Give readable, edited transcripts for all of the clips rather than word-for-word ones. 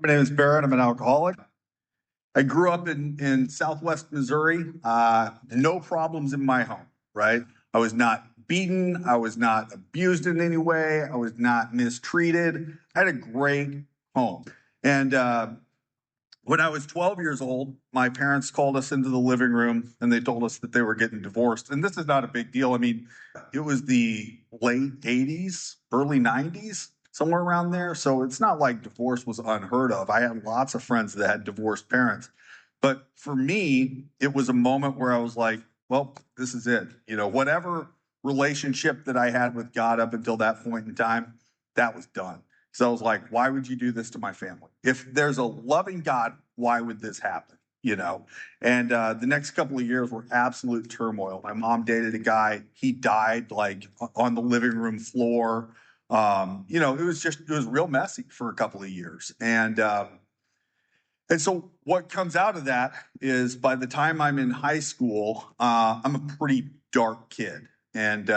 My name is Barrett. I'm an alcoholic. I grew up in Southwest Missouri. No problems in my home, right? I was not beaten. I was not abused in any way. I was not mistreated. I had a great home. And when I was 12 years old, my parents called us into the living room and they told us that they were getting divorced. And this is not a big deal. I mean, it was the late 80s, early 90s, somewhere around there. So it's not like divorce was unheard of. I had lots of friends that had divorced parents. But for me, it was a moment where I was like, well, this is it. You know, whatever relationship that I had with God up until that point in time, that was done. So I was like, why would you do this to my family? If there's a loving God, why would this happen? You know, and the next couple of years were absolute turmoil. My mom dated a guy. He died like on the living room floor. You know, it was real messy for a couple of years. And so what comes out of that is by the time I'm in high school, I'm a pretty dark kid and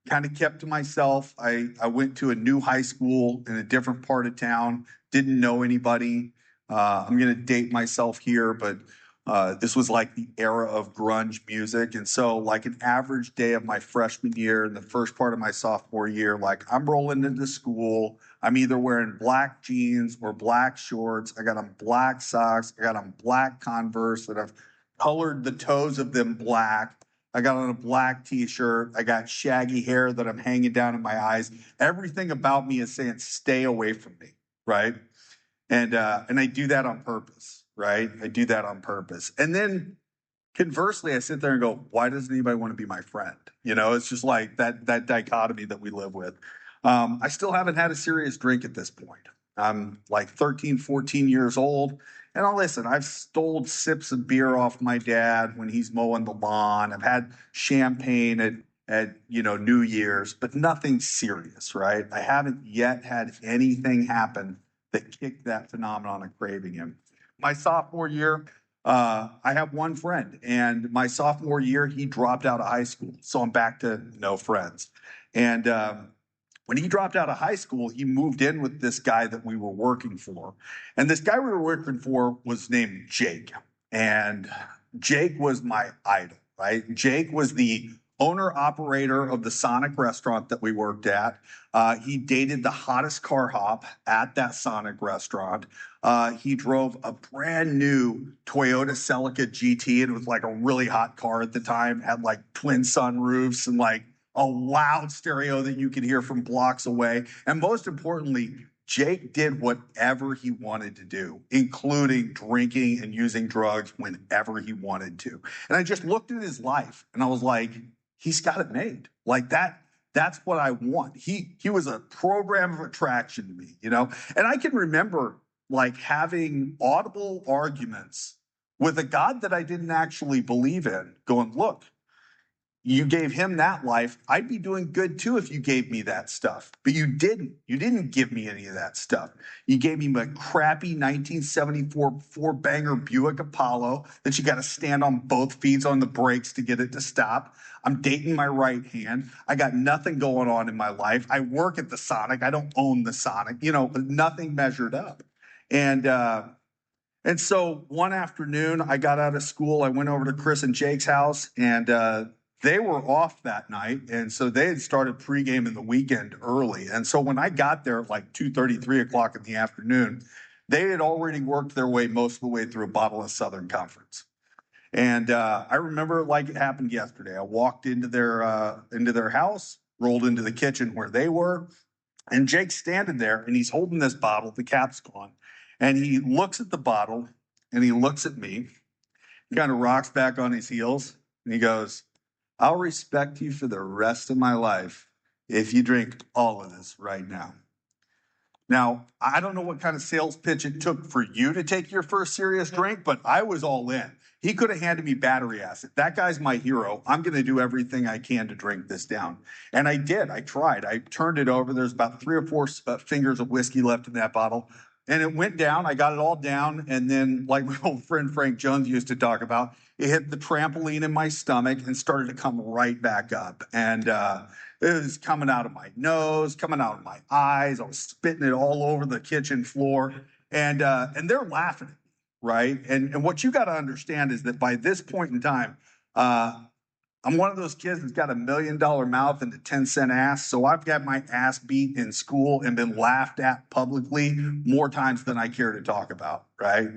kind of kept to myself. I went to a new high school in a different part of town, didn't know anybody. I'm going to date myself here, but this was like the era of grunge music. And so like an average day of my freshman year and the first part of my sophomore year, like I'm rolling into school. I'm either wearing black jeans or black shorts. I got on black socks. I got on black Converse that I've colored the toes of them black. I got on a black t-shirt. I got shaggy hair that I'm hanging down in my eyes. Everything about me is saying, stay away from me, right? And I do that on purpose, right? I do that on purpose. And then conversely, I sit there and go, why doesn't anybody want to be my friend? You know, it's just like that dichotomy that we live with. I still haven't had a serious drink at this point. I'm like 13, 14 years old. And I'll listen, I've stole sips of beer off my dad when he's mowing the lawn. I've had champagne at New Year's, but nothing serious, right? I haven't yet had anything happen that kicked that phenomenon of craving in. My sophomore year, I have one friend, and my sophomore year, he dropped out of high school. So I'm back to no friends. And when he dropped out of high school, he moved in with this guy that we were working for. And this guy we were working for was named Jake. And Jake was my idol, right? Jake was the owner operator of the Sonic restaurant that we worked at. He dated the hottest car hop at that Sonic restaurant. He drove a brand new Toyota Celica GT. And it was like a really hot car at the time, had like twin sunroofs and like a loud stereo that you could hear from blocks away. And most importantly, Jake did whatever he wanted to do, including drinking and using drugs whenever he wanted to. And I just looked at his life and I was like, he's got it made. Like that's what I want. He was a program of attraction to me, you know? And I can remember like having audible arguments with a God that I didn't actually believe in, going, look, you gave him that life. I'd be doing good too if you gave me that stuff. But you didn't. You didn't give me any of that stuff. You gave me a crappy 1974 four-banger Buick Apollo that you got to stand on both feet on the brakes to get it to stop. I'm dating my right hand. I got nothing going on in my life. I work at the Sonic. I don't own the Sonic. You know, nothing measured up. And so one afternoon, I got out of school. I went over to Chris and Jake's house, and they were off that night, and so they had started pregame in the weekend early. And so when I got there at like 2:30, 3 o'clock in the afternoon, they had already worked their way most of the way through a bottle of Southern Comforts. And I remember it like it happened yesterday. I walked into their house, rolled into the kitchen where they were, and Jake's standing there, and he's holding this bottle, the cap's gone, and he looks at the bottle, and he looks at me, kind of rocks back on his heels, and he goes, I'll respect you for the rest of my life if you drink all of this right now. Now, I don't know what kind of sales pitch it took for you to take your first serious drink, but I was all in. He could have handed me battery acid. That guy's my hero. I'm going to do everything I can to drink this down. And I did. I tried. I turned it over. There's about 3 or 4 fingers of whiskey left in that bottle. And it went down. I got it all down. And then, like my old friend Frank Jones used to talk about, it hit the trampoline in my stomach and started to come right back up. And it was coming out of my nose, coming out of my eyes. I was spitting it all over the kitchen floor. And they're laughing at me, right? And what you got to understand is that by this point in time, I'm one of those kids that's got $1 million mouth and a 10-cent ass. So I've got my ass beat in school and been laughed at publicly more times than I care to talk about, right?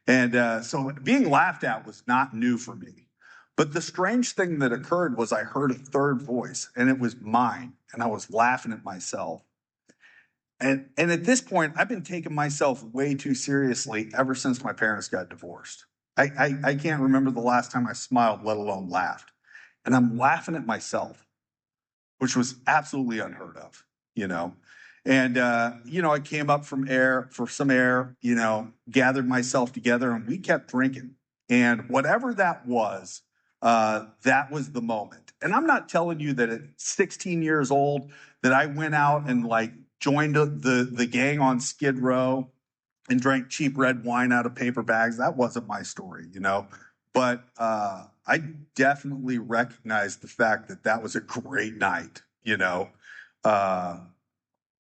And so being laughed at was not new for me. But the strange thing that occurred was I heard a third voice, and it was mine, and I was laughing at myself. And at this point, I've been taking myself way too seriously ever since my parents got divorced. I can't remember the last time I smiled, let alone laughed. And I'm laughing at myself, which was absolutely unheard of, you know. And I came up for some air, gathered myself together, and we kept drinking. And whatever that was the moment. And I'm not telling you that at 16 years old that I went out and like joined the gang on Skid Row and drank cheap red wine out of paper bags. That wasn't my story, But I definitely recognized the fact that was a great night,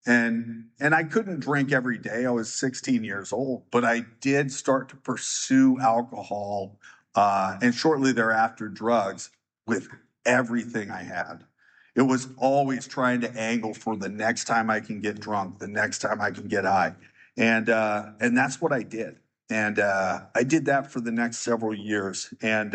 and I couldn't drink every day. I was 16 years old, but I did start to pursue alcohol and shortly thereafter drugs with everything I had. It was always trying to angle for the next time I can get drunk, the next time I can get high. And that's what I did. And I did that for the next several years. And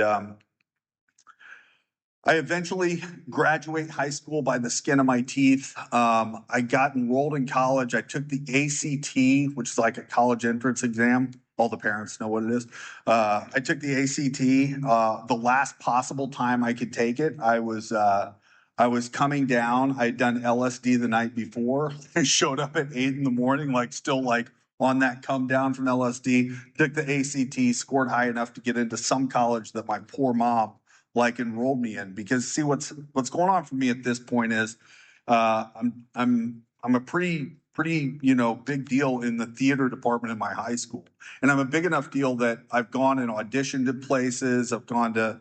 I eventually graduate high school by the skin of my teeth. I got enrolled in college. I took the ACT, which is like a college entrance exam. All the parents know what it is. I took the ACT. The last possible time I could take it, I was coming down. I'd done LSD the night before. I showed up at 8 a.m, still on that come down from LSD. Took the ACT, scored high enough to get into some college that my poor mom enrolled me in. Because see, what's going on for me at this point is I'm a pretty big deal in the theater department in my high school, and I'm a big enough deal that I've gone and auditioned at places. I've gone to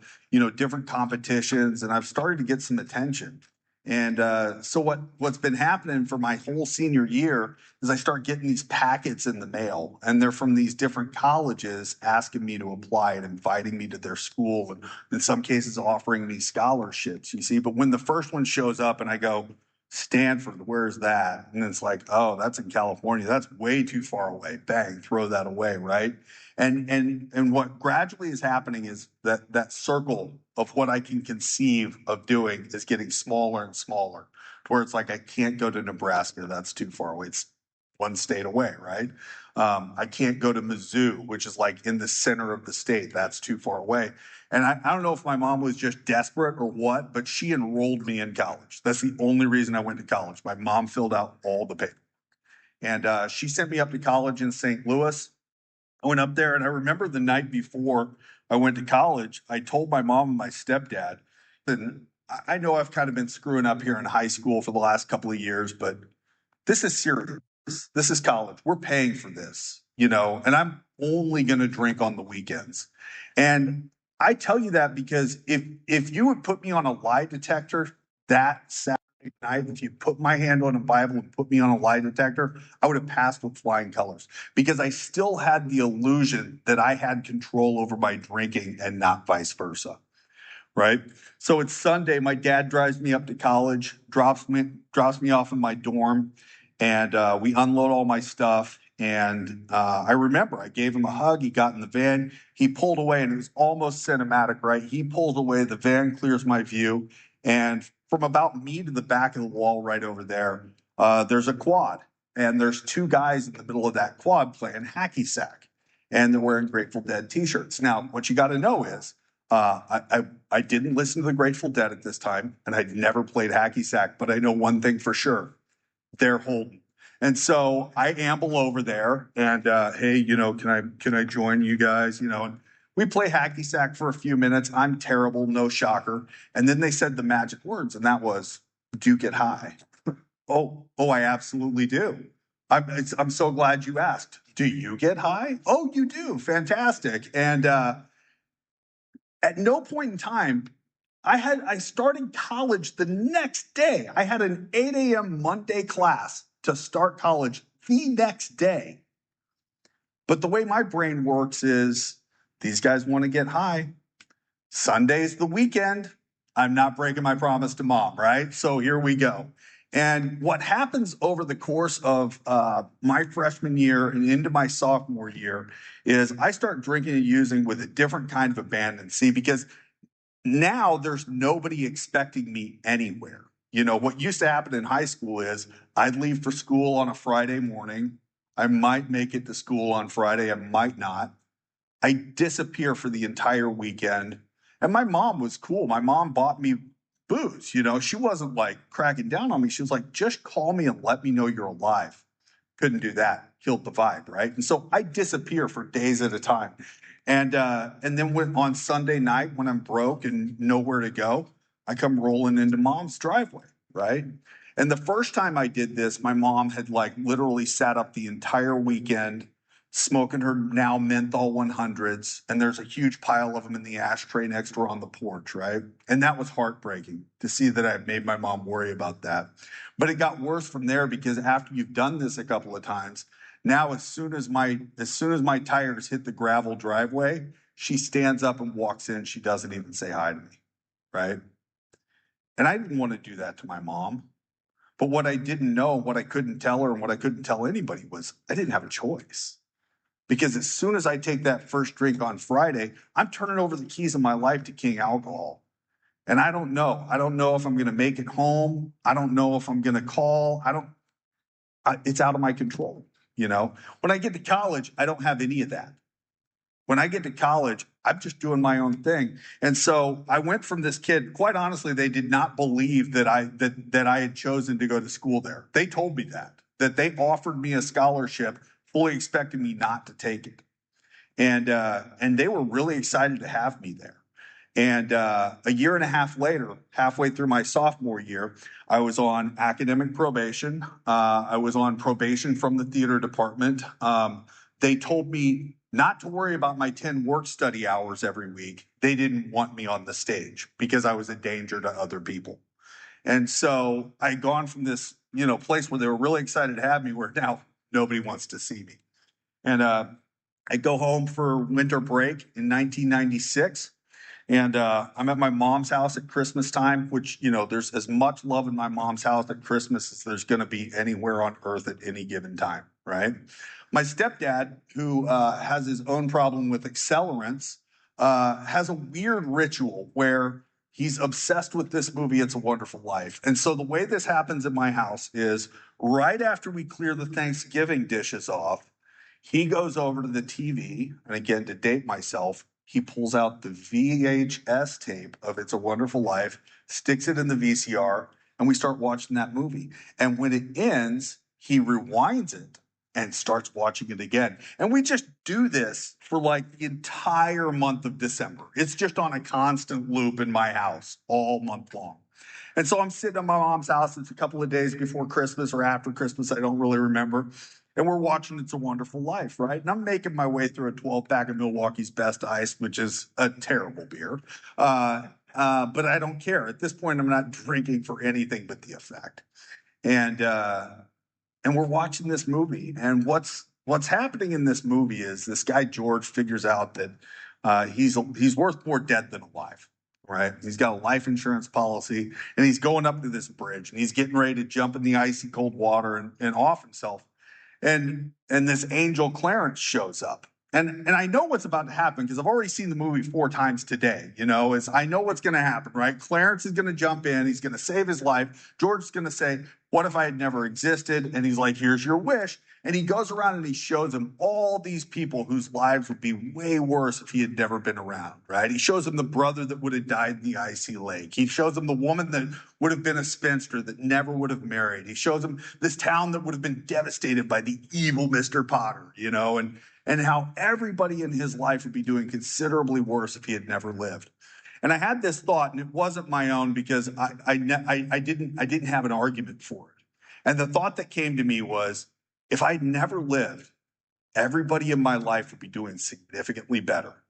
different competitions, and I've started to get some attention. And so what's been happening for my whole senior year is I start getting these packets in the mail, and they're from these different colleges asking me to apply and inviting me to their school, and in some cases offering me scholarships, you see. But when the first one shows up and I go, Stanford, where's that? And it's like, oh, that's in California. That's way too far away. Bang, throw that away, right? And what gradually is happening is that circle of what I can conceive of doing is getting smaller and smaller, to where it's like I can't go to Nebraska. That's too far away. It's one state away, right? I can't go to Mizzou, which is like in the center of the state. That's too far away. And I don't know if my mom was just desperate or what, but she enrolled me in college. That's the only reason I went to college. My mom filled out all the paperwork. And she sent me up to college in St. Louis. I went up there, and I remember the night before I went to college, I told my mom and my stepdad that I know I've kind of been screwing up here in high school for the last couple of years, but this is serious. This is college. We're paying for this, and I'm only going to drink on the weekends. And I tell you that because if you would put me on a lie detector that Saturday night, if you put my hand on a Bible and put me on a lie detector, I would have passed with flying colors, because I still had the illusion that I had control over my drinking and not vice versa. Right. So it's Sunday. My dad drives me up to college, drops me off in my dorm, and we unload all my stuff. And I remember I gave him a hug. He got in the van. He pulled away, and it was almost cinematic, right? He pulls away. The van clears my view. And from about me to the back of the wall right over there, there's a quad. And there's two guys in the middle of that quad playing hacky sack. And they're wearing Grateful Dead t-shirts. Now, what you got to know is I didn't listen to the Grateful Dead at this time, and I'd never played hacky sack, but I know one thing for sure. They're holding. And so I amble over there and, hey, can I join you guys? And we play hacky sack for a few minutes. I'm terrible, no shocker. And then they said the magic words, and that was, do you get high? Oh, I absolutely do. I'm so glad you asked. Do you get high? Oh, you do. Fantastic. And at no point in time, I started college the next day. I had an 8 a.m. Monday class to start college the next day. But the way my brain works is these guys want to get high. Sunday's the weekend. I'm not breaking my promise to mom, right? So here we go. And what happens over the course of my freshman year and into my sophomore year is I start drinking and using with a different kind of abandon. See, because now there's nobody expecting me anywhere. You know, what used to happen in high school is I'd leave for school on a Friday morning. I might make it to school on Friday, I might not. I disappear for the entire weekend. And my mom was cool. My mom bought me booze. You know, she wasn't like cracking down on me. She was like, just call me and let me know you're alive. Couldn't do that. Killed the vibe, right? And so I disappear for days at a time. And then on Sunday night when I'm broke and nowhere to go, I come rolling into mom's driveway, right? And the first time I did this, my mom had like literally sat up the entire weekend smoking her now menthol 100s, and there's a huge pile of them in the ashtray next to her on the porch, right? And that was heartbreaking to see that I made my mom worry about that. But it got worse from there because after you've done this a couple of times, now as soon as my tires hit the gravel driveway, she stands up and walks in. She doesn't even say hi to me, right? And I didn't want to do that to my mom. But what I didn't know, what I couldn't tell her, and what I couldn't tell anybody was I didn't have a choice. Because as soon as I take that first drink on Friday, I'm turning over the keys of my life to King Alcohol. And I don't know. I don't know if I'm going to make it home. I don't know if I'm going to call. It's out of my control. You know, when I get to college, I don't have any of that. When I get to college, I'm just doing my own thing. And so I went from this kid, quite honestly, they did not believe that I had chosen to go to school there. They told me that they offered me a scholarship fully expecting me not to take it. And they were really excited to have me there. And a year and a half later, halfway through my sophomore year, I was on academic probation. I was on probation from the theater department. They told me not to worry about my 10 work study hours every week. They didn't want me on the stage because I was a danger to other people. And so I had gone from this, place where they were really excited to have me, where now nobody wants to see me. And I go home for winter break in 1996. And I'm at my mom's house at Christmas time, which, there's as much love in my mom's house at Christmas as there's going to be anywhere on earth at any given time, right? My stepdad, who has his own problem with accelerants, has a weird ritual where he's obsessed with this movie, It's a Wonderful Life. And so the way this happens at my house is right after we clear the Thanksgiving dishes off, he goes over to the TV, and again, to date myself, he pulls out the VHS tape of It's a Wonderful Life, sticks it in the VCR, and we start watching that movie. And when it ends, he rewinds it and starts watching it again. And we just do this for like the entire month of December. It's just on a constant loop in my house all month long. And so I'm sitting at my mom's house. It's a couple of days before Christmas or after Christmas. I don't really remember. And we're watching It's a Wonderful Life, right? And I'm making my way through a 12-pack of Milwaukee's Best Ice, which is a terrible beer. But I don't care. At this point, I'm not drinking for anything but the effect. And we're watching this movie. And what's happening in this movie is this guy, George, figures out that he's worth more dead than alive. Right. He's got a life insurance policy and he's going up to this bridge and he's getting ready to jump in the icy cold water and off himself. And this angel Clarence shows up. And I know what's about to happen because I've already seen the movie 4 times today. I know what's going to happen, right? Clarence is going to jump in. He's going to save his life. George is going to say, what if I had never existed? And he's like, here's your wish. And he goes around and he shows him all these people whose lives would be way worse if he had never been around, right? He shows him the brother that would have died in the icy lake. He shows him the woman that would have been a spinster that never would have married. He shows him this town that would have been devastated by the evil Mr. Potter, and how everybody in his life would be doing considerably worse if he had never lived. And I had this thought, and it wasn't my own because I didn't have an argument for it. And the thought that came to me was, if I'd never lived, everybody in my life would be doing significantly better.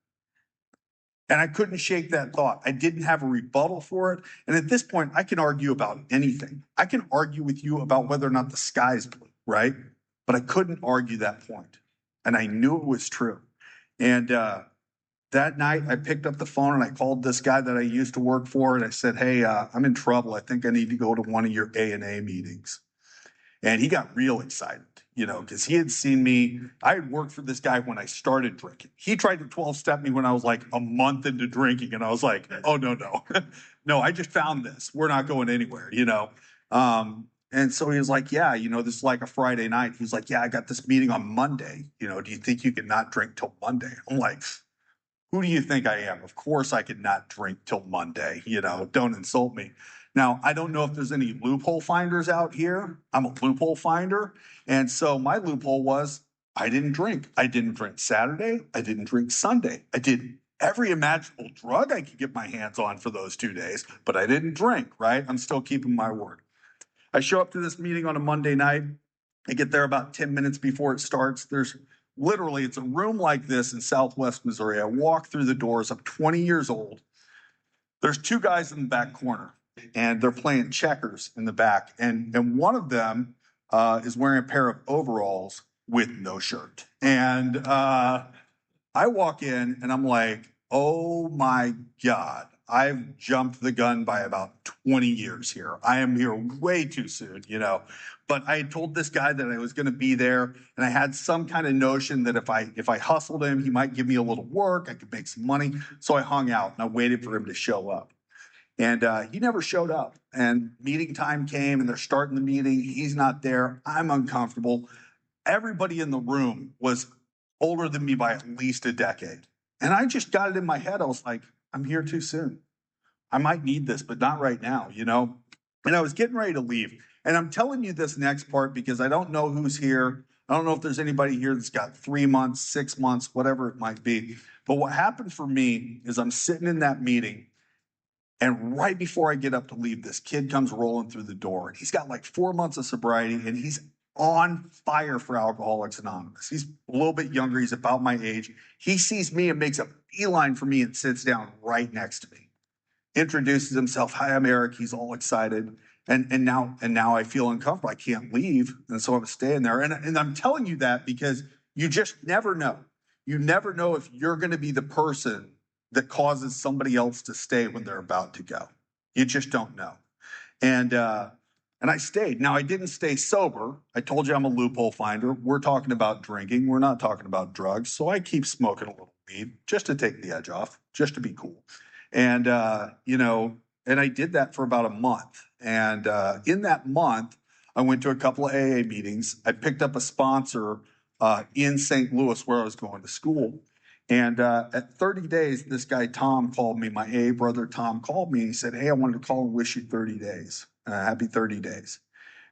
And I couldn't shake that thought. I didn't have a rebuttal for it. And at this point, I can argue about anything. I can argue with you about whether or not the sky's blue, right? But I couldn't argue that point. And I knew it was true. And that night I picked up the phone and I called this guy that I used to work for. And I said, hey, I'm in trouble. I think I need to go to one of your A&A meetings. And he got real excited, because he had seen me. I had worked for this guy when I started drinking. He tried to 12-step me when I was like a month into drinking. And I was like, oh, no. No, I just found this. We're not going anywhere, And so he was like, yeah, this is like a Friday night. He's like, yeah, I got this meeting on Monday. Do you think you can not drink till Monday? I'm like, who do you think I am? Of course I could not drink till Monday, don't insult me. Now, I don't know if there's any loophole finders out here. I'm a loophole finder. And so my loophole was I didn't drink. I didn't drink Saturday. I didn't drink Sunday. I did every imaginable drug I could get my hands on for those 2 days, but I didn't drink, right? I'm still keeping my word. I show up to this meeting on a Monday night. I get there about 10 minutes before it starts. It's a room like this in Southwest Missouri. I walk through the doors. I'm 20 years old. There's two guys in the back corner, and they're playing checkers in the back. And one of them is wearing a pair of overalls with no shirt. And I walk in, and I'm like, oh, my God. I've jumped the gun by about 20 years here. I am here way too soon, But I had told this guy that I was going to be there, and I had some kind of notion that if I hustled him, he might give me a little work, I could make some money. So I hung out, and I waited for him to show up. And he never showed up. And meeting time came, and they're starting the meeting. He's not there. I'm uncomfortable. Everybody in the room was older than me by at least a decade. And I just got it in my head. I was like, I'm here too soon. I might need this, but not right now, And I was getting ready to leave. And I'm telling you this next part because I don't know who's here. I don't know if there's anybody here that's got 3 months, 6 months, whatever it might be. But what happened for me is I'm sitting in that meeting, and right before I get up to leave, this kid comes rolling through the door. And he's got like 4 months of sobriety, and he's on fire for Alcoholics Anonymous. He's a little bit younger. He's about my age. He sees me and makes a beeline for me and sits down right next to me. Introduces himself. Hi, I'm Eric. He's all excited. And now I feel uncomfortable. I can't leave. And so I'm staying there. And I'm telling you that because you just never know. You never know if you're going to be the person that causes somebody else to stay when they're about to go. You just don't know. And I stayed. Now, I didn't stay sober. I told you I'm a loophole finder. We're talking about drinking. We're not talking about drugs. So I keep smoking a little weed just to take the edge off, just to be cool. And, and I did that for about a month. And in that month, I went to a couple of AA meetings. I picked up a sponsor in St. Louis where I was going to school. And at 30 days, this guy, Tom, called me. My AA brother, Tom, called me. And he said, hey, I wanted to call and wish you 30 days. Happy 30 days.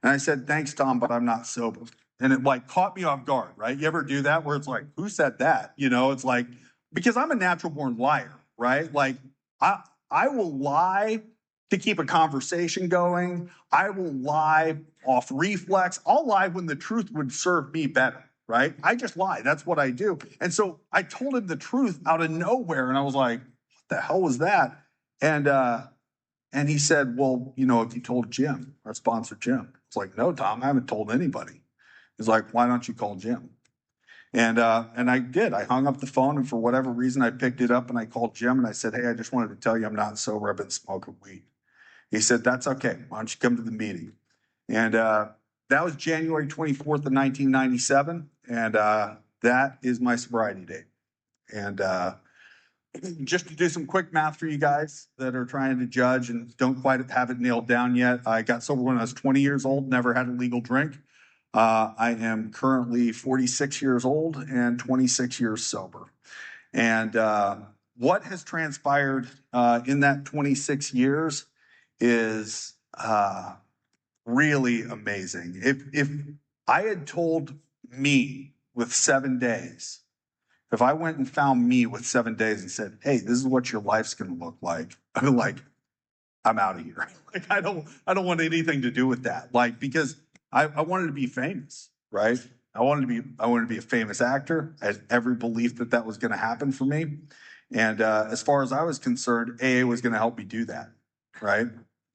And I said, thanks, Tom, but I'm not sober. And it like caught me off guard, right? You ever do that where it's like, who said that? It's like, because I'm a natural born liar, right? Like I will lie to keep a conversation going. I will lie off reflex. I'll lie when the truth would serve me better, right? I just lie. That's what I do. And so I told him the truth out of nowhere. And I was like, what the hell was that? And he said, well, if you told Jim, our sponsor, Jim. It's like, no, Tom, I haven't told anybody. He's like, why don't you call Jim? And I did. I hung up the phone, and for whatever reason, I picked it up and I called Jim and I said, hey, I just wanted to tell you I'm not sober. I've been smoking weed. He said, that's okay. Why don't you come to the meeting? And that was January 24th of 1997. And that is my sobriety date. And just to do some quick math for you guys that are trying to judge and don't quite have it nailed down yet. I got sober when I was 20 years old, never had a legal drink. I am currently 46 years old and 26 years sober. And what has transpired in that 26 years is really amazing. If I had told me with 7 days, if I went and found me with 7 days and said, hey, this is what your life's going to look like, I'd be like, I'm out of here. Like, I don't want anything to do with that. Like, because I wanted to be famous, right? I wanted to be a famous actor. I had every belief that that was going to happen for me. And as far as I was concerned, AA was going to help me do that, right?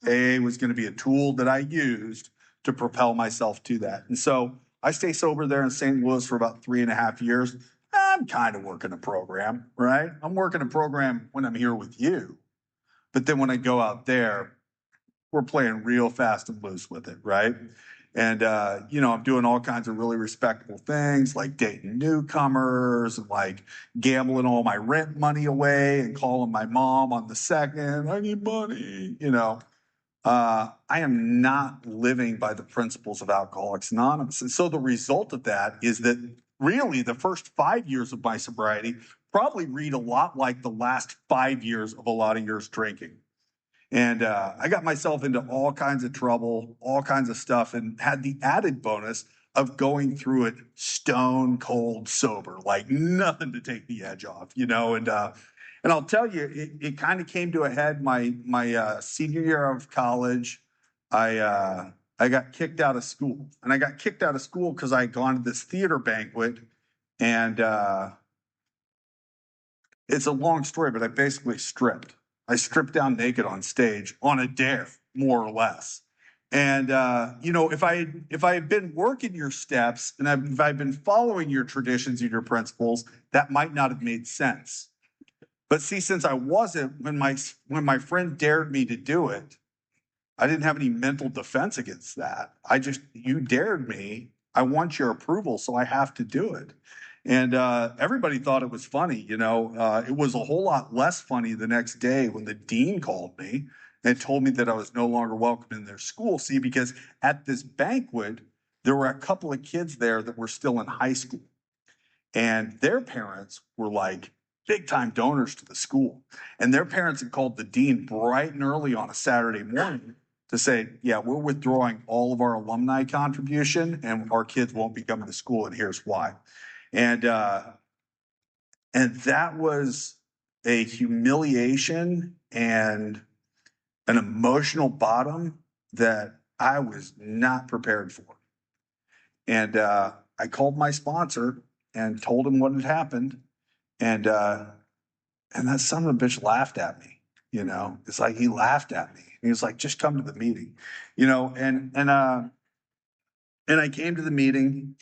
AA was going to be a tool that I used to propel myself to that. And so I stay sober there in St. Louis for about 3.5 years. I'm kind of working a program, right? I'm working a program when I'm here with you. But then when I go out there, we're playing real fast and loose with it, right? And, I'm doing all kinds of really respectable things like dating newcomers and like gambling all my rent money away and calling my mom on the second, I need money. I am not living by the principles of Alcoholics Anonymous. And so the result of that is that really the first 5 years of my sobriety probably read a lot like the last 5 years of a lot of years drinking. And I got myself into all kinds of trouble, all kinds of stuff, and had the added bonus of going through it stone cold sober, like nothing to take the edge off, and I'll tell you, it kind of came to a head my senior year of college. I got kicked out of school, and I got kicked out of school because I had gone to this theater banquet, and it's a long story, but I basically stripped. I stripped down naked on stage on a dare, more or less. And if I had been working your steps and if I'd been following your traditions and your principles, that might not have made sense. But see, since I wasn't, when my friend dared me to do it, I didn't have any mental defense against that. You dared me. I want your approval, so I have to do it. And everybody thought it was funny. It was a whole lot less funny the next day when the dean called me and told me that I was no longer welcome in their school. See, because at this banquet, there were a couple of kids there that were still in high school. And their parents were like big time donors to the school. And their parents had called the dean bright and early on a Saturday morning to say, yeah, we're withdrawing all of our alumni contribution and our kids won't be coming to school, and here's why. And that was a humiliation and an emotional bottom that I was not prepared for. And I called my sponsor and told him what had happened. And that son of a bitch laughed at me. It's like he laughed at me. He was like, just come to the meeting, and I came to the meeting,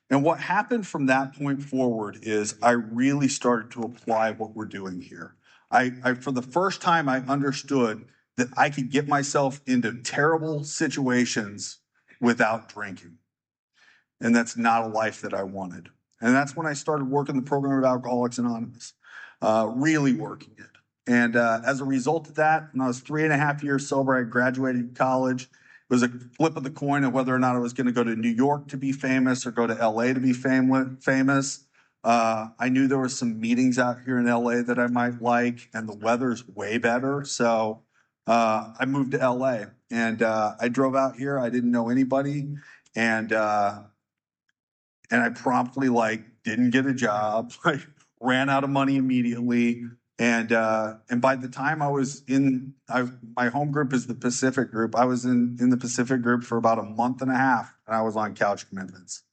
and what happened from that point forward is I really started to apply what we're doing here. I for the first time, I understood that I could get myself into terrible situations without drinking. And that's not a life that I wanted. And that's when I started working the program of Alcoholics Anonymous, really working it. And as a result of that, when I was 3.5 years sober, I graduated college. It was a flip of the coin of whether or not I was going to go to New York to be famous or go to LA to be famous. I knew there were some meetings out here in LA that I might like, and the weather's way better. So I moved to LA, and I drove out here. I didn't know anybody. And I promptly didn't get a job. I ran out of money immediately. And by the time I was my home group is the Pacific group. I was in the Pacific group for about a month and a half, and I was on couch commitments.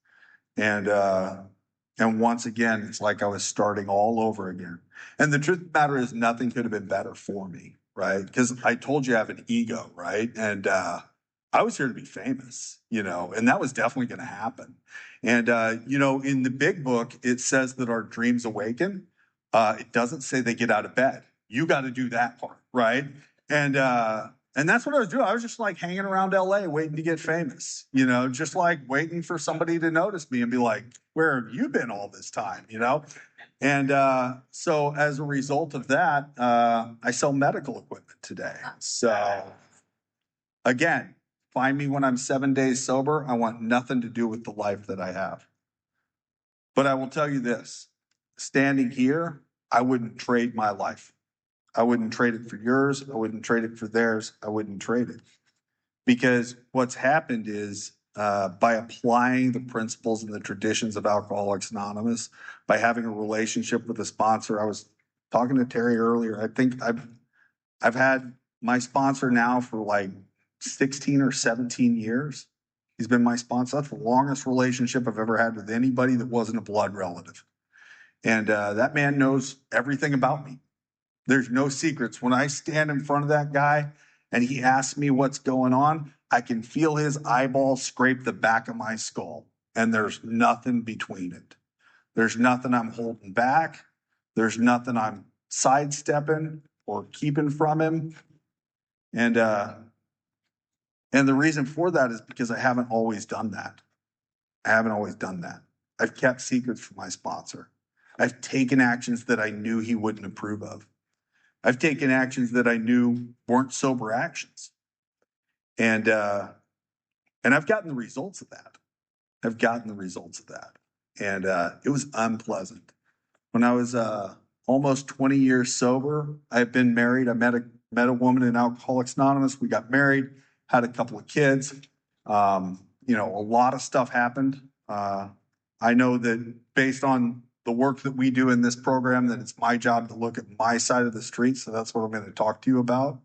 And once again, it's like I was starting all over again. And the truth of the matter is, nothing could have been better for me, right? Because I told you I have an ego, right? And I was here to be famous, and that was definitely going to happen. And, in the big book, it says that our dreams awaken. It doesn't say they get out of bed. You got to do that part, right? And that's what I was doing. I was just hanging around LA waiting to get famous, just waiting for somebody to notice me and be like, where have you been all this time, And so as a result of that, I sell medical equipment today. So again, find me when I'm 7 days sober. I want nothing to do with the life that I have. But I will tell you this, standing here, I wouldn't trade my life. I wouldn't trade it for yours. I wouldn't trade it for theirs. I wouldn't trade it. Because what's happened is by applying the principles and the traditions of Alcoholics Anonymous, by having a relationship with a sponsor. I was talking to Terry earlier. I think I've had my sponsor now for 16 or 17 years. He's been my sponsor. That's the longest relationship I've ever had with anybody that wasn't a blood relative. And that man knows everything about me. There's no secrets. When I stand in front of that guy and he asks me what's going on, I can feel his eyeball scrape the back of my skull, and there's nothing between it. There's nothing I'm holding back. There's nothing I'm sidestepping or keeping from him. And the reason for that is because I haven't always done that. I haven't always done that. I've kept secrets from my sponsor. I've taken actions that I knew he wouldn't approve of. I've taken actions that I knew weren't sober actions. And I've gotten the results of that. I've gotten the results of that. And it was unpleasant. When I was almost 20 years sober, I've been married. I met a woman in Alcoholics Anonymous. We got married, had a couple of kids. A lot of stuff happened. I know that based on the work that we do in this program, that it's my job to look at my side of the street. So that's what I'm going to talk to you about.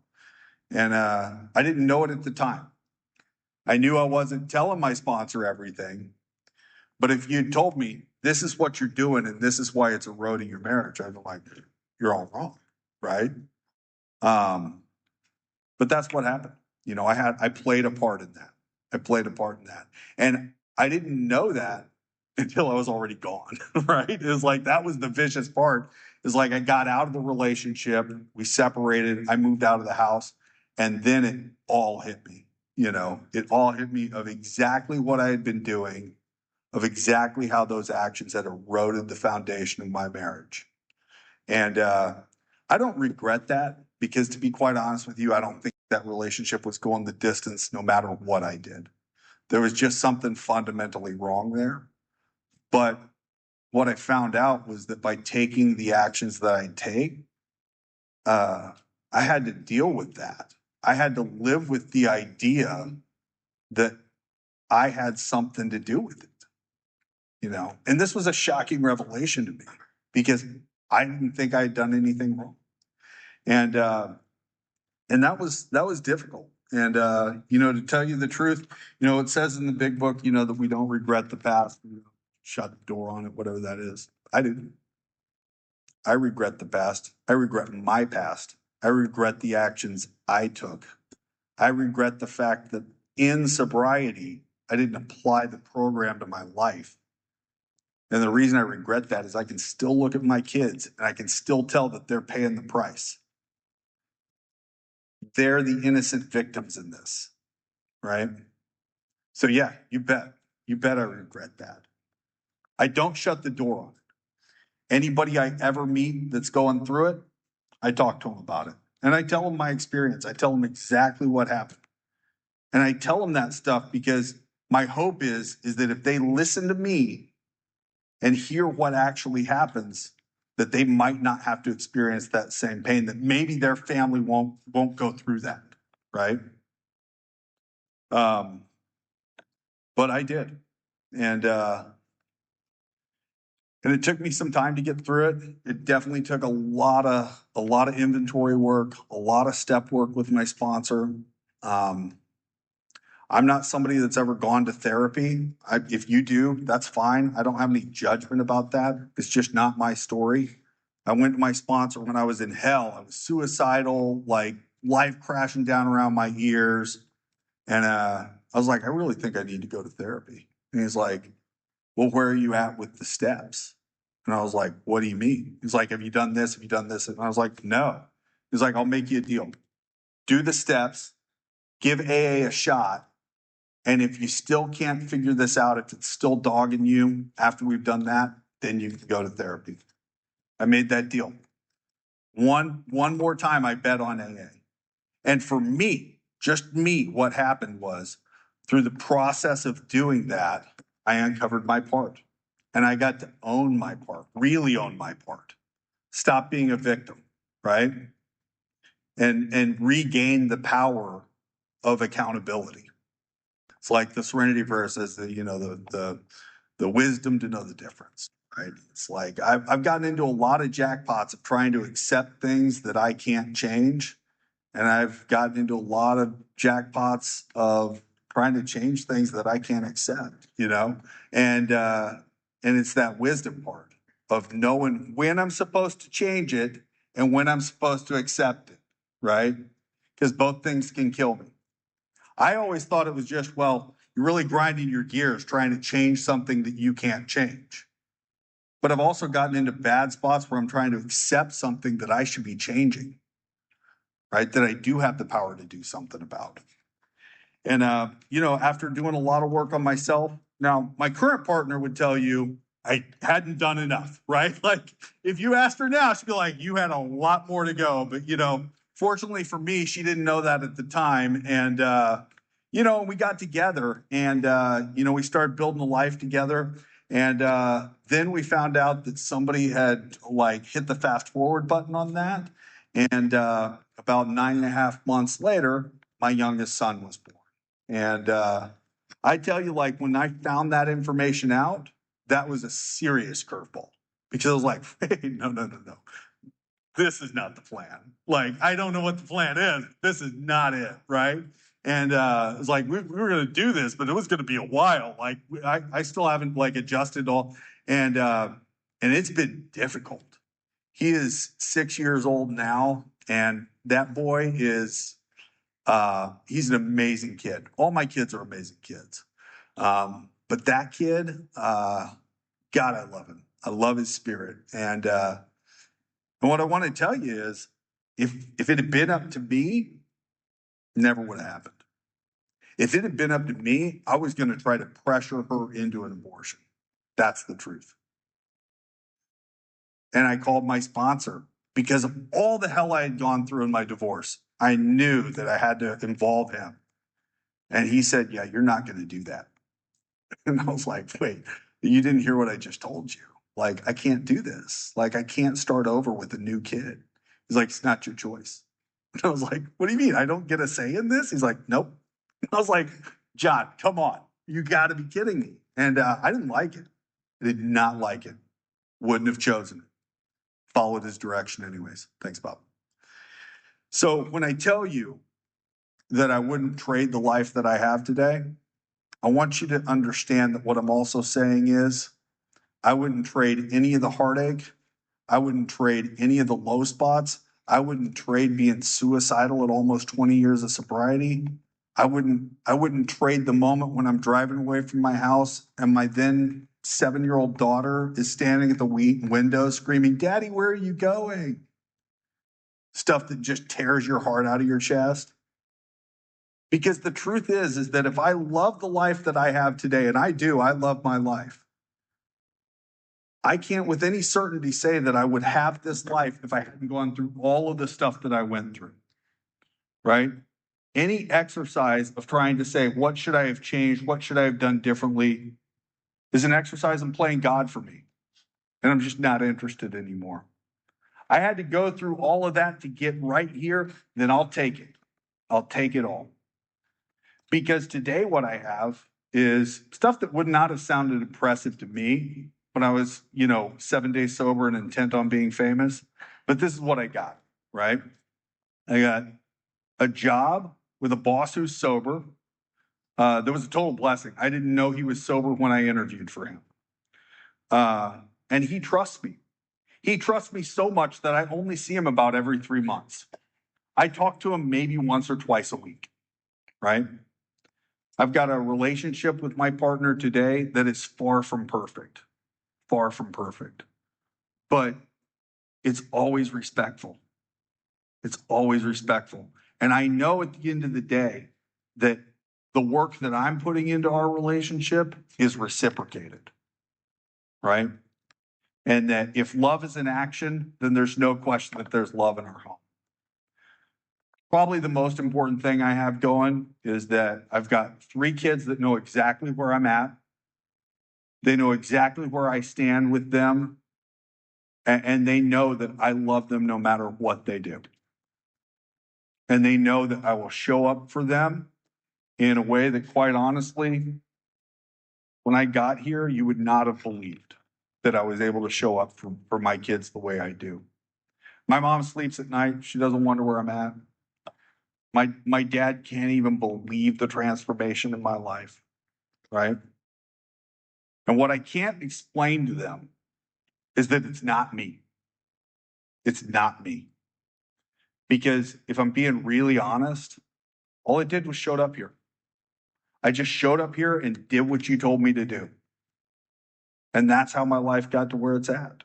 And I didn't know it at the time. I knew I wasn't telling my sponsor everything. But if you'd told me, this is what you're doing and this is why it's eroding your marriage, I'd be like, you're all wrong, right? But that's what happened. I played a part in that. And I didn't know that until I was already gone, right? It was like, that was the vicious part. It's like I got out of the relationship, we separated, I moved out of the house, and then it all hit me. It all hit me of exactly what I had been doing, of exactly how those actions had eroded the foundation of my marriage. And I don't regret that, because to be quite honest with you, I don't think that relationship was going the distance no matter what I did. There was just something fundamentally wrong there. But what I found out was that by taking the actions that I take, I had to deal with that. I had to live with the idea that I had something to do with it, and this was a shocking revelation to me, because I didn't think I had done anything wrong. And that was difficult. And, to tell you the truth, it says in the big book, that we don't regret the past, shut the door on it, whatever that is. I didn't. I regret the past. I regret my past. I regret the actions I took. I regret the fact that in sobriety, I didn't apply the program to my life. And the reason I regret that is I can still look at my kids and I can still tell that they're paying the price. They're the innocent victims in this, right? So yeah, you bet I regret that. I don't shut the door on it. Anybody I ever meet that's going through it, I talk to them about it. And I tell them my experience. I tell them exactly what happened. And I tell them that stuff because my hope is that if they listen to me and hear what actually happens, that they might not have to experience that same pain, that maybe their family won't go through that, right? But I did. And it took me some time to get through it. It definitely took a lot of inventory work, a lot of step work with my sponsor. I'm not somebody that's ever gone to therapy. If you do, that's fine. I don't have any judgment about that. It's just not my story. I went to my sponsor when I was in hell. I was suicidal, like life crashing down around my ears. And I was like, I really think I need to go to therapy. And he's like, well, where are you at with the steps? And I was like, what do you mean? He's like, have you done this? Have you done this? And I was like, no. He's like, I'll make you a deal. Do the steps, give AA a shot. And if you still can't figure this out, if it's still dogging you after we've done that, then you can go to therapy. I made that deal. One more time, I bet on AA. And for me, just me, what happened was through the process of doing that, I uncovered my part. And I got to own my part, really own my part. Stop being a victim, right? And regain the power of accountability. It's like the Serenity verse says that, the wisdom to know the difference, right? It's like I've gotten into a lot of jackpots of trying to accept things that I can't change. And I've gotten into a lot of jackpots of trying to change things that I can't accept, and it's that wisdom part of knowing when I'm supposed to change it and when I'm supposed to accept it, right? Because both things can kill me. I always thought it was just, well, you're really grinding your gears trying to change something that you can't change. But I've also gotten into bad spots where I'm trying to accept something that I should be changing, right? That I do have the power to do something about. And, after doing a lot of work on myself, now my current partner would tell you I hadn't done enough, right? Like if you asked her now, she'd be like, you had a lot more to go. But, fortunately for me, she didn't know that at the time. And, we got together and, we started building a life together. And then we found out that somebody had hit the fast forward button on that. And about 9.5 months later, my youngest son was born. And I tell you, when I found that information out, that was a serious curveball because I was like, hey, no. This is not the plan. I don't know what the plan is. This is not it, right? And it was like, we were going to do this, but it was going to be a while. I still haven't adjusted all. And it's been difficult. He is 6 years old now. And that boy is, he's an amazing kid. All my kids are amazing kids. But that kid, God, I love him. I love his spirit. And what I want to tell you is if it had been up to me, never would have happened. If it had been up to me, I was going to try to pressure her into an abortion. That's the truth. And I called my sponsor because of all the hell I had gone through in my divorce. I knew that I had to involve him. And he said, yeah, you're not going to do that. And I was like, wait, you didn't hear what I just told you. I can't do this. I can't start over with a new kid. He's like, it's not your choice. And I was like, what do you mean? I don't get a say in this? He's like, nope. I was like, John, come on. You got to be kidding me. And I didn't like it. I did not like it. Wouldn't have chosen it. Followed his direction anyways. Thanks, Bob. So when I tell you that I wouldn't trade the life that I have today, I want you to understand that what I'm also saying is I wouldn't trade any of the heartache. I wouldn't trade any of the low spots. I wouldn't trade being suicidal at almost 20 years of sobriety. I wouldn't trade the moment when I'm driving away from my house and my then 7-year-old daughter is standing at the window screaming, Daddy, where are you going? Stuff that just tears your heart out of your chest. Because the truth is that if I love the life that I have today, and I do, I love my life, I can't with any certainty say that I would have this life if I hadn't gone through all of the stuff that I went through, right? Any exercise of trying to say, what should I have changed? What should I have done differently? Is an exercise in playing God for me. And I'm just not interested anymore. I had to go through all of that to get right here, then I'll take it. I'll take it all. Because today what I have is stuff that would not have sounded impressive to me when I was, 7 days sober and intent on being famous. But this is what I got, right? I got a job with a boss who's sober. There was a total blessing. I didn't know he was sober when I interviewed for him. And he trusts me. He trusts me so much that I only see him about every 3 months. I talk to him maybe once or twice a week, right? I've got a relationship with my partner today that is far from perfect, but it's always respectful. It's always respectful. And I know at the end of the day that the work that I'm putting into our relationship is reciprocated, right? And that if love is in action, then there's no question that there's love in our home. Probably the most important thing I have going is that I've got 3 kids that know exactly where I'm at. They know exactly where I stand with them. And they know that I love them no matter what they do. And they know that I will show up for them in a way that, quite honestly, when I got here, you would not have believed that I was able to show up for my kids the way I do. My mom sleeps at night. She doesn't wonder where I'm at. My dad can't even believe the transformation in my life, right? And what I can't explain to them is that it's not me. It's not me. Because if I'm being really honest, all it did was showed up here. I just showed up here and did what you told me to do. And that's how my life got to where it's at,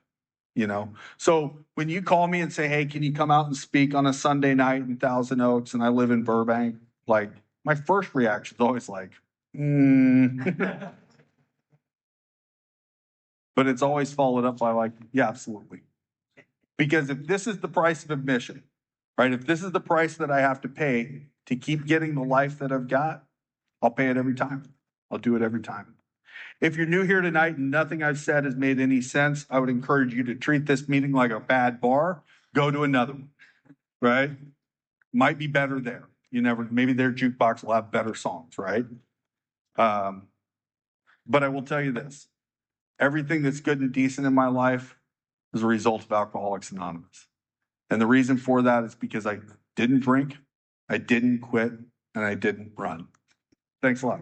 you know? So when you call me and say, hey, can you come out and speak on a Sunday night in Thousand Oaks and I live in Burbank? Like, my first reaction is always like, But it's always followed up by like, yeah, absolutely. Because if this is the price of admission, right? If this is the price that I have to pay to keep getting the life that I've got, I'll pay it every time. I'll do it every time. If you're new here tonight and nothing I've said has made any sense, I would encourage you to treat this meeting like a bad bar. Go to another one, right? Might be better there. You never, maybe their jukebox will have better songs, right? But I will tell you this, everything that's good and decent in my life is a result of Alcoholics Anonymous. And the reason for that is because I didn't drink, I didn't quit, and I didn't run. Thanks a lot.